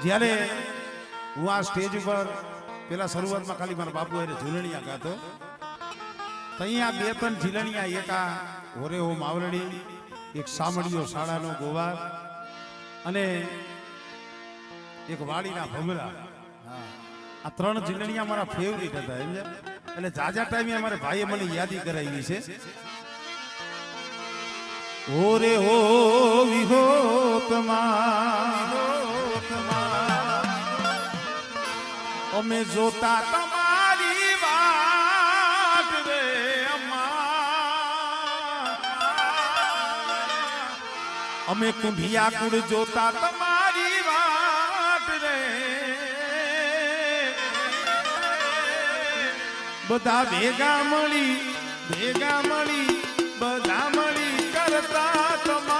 જ્યારે હું આ સ્ટેજ ઉપર પેલા શરૂઆતમાં ખાલી મારા બાપુ એને ઝૂલણિયા ગાતો, અહીંયા બે ત્રણ ઝીલણિયા, એક આ હોરે હો માવલડી, એક સામડિયો શાળાનો ગોવાર અને એક વાડીના ભમરા. આ ત્રણ ઝીલણિયા મારા ફેવરિટ હતા. એમ એટલે જાજા ટાઈમે અમારે ભાઈએ મને યાદી કરાવી છે. ઓરે હો વિહોતમાં અમે જોતા તમારી વાટ રે અમ્મા, અમે કુંઢિયા કુડ જોતા તમારી વાટ રે, બધા ભેગા મળી બધા મળી કરતા તમારી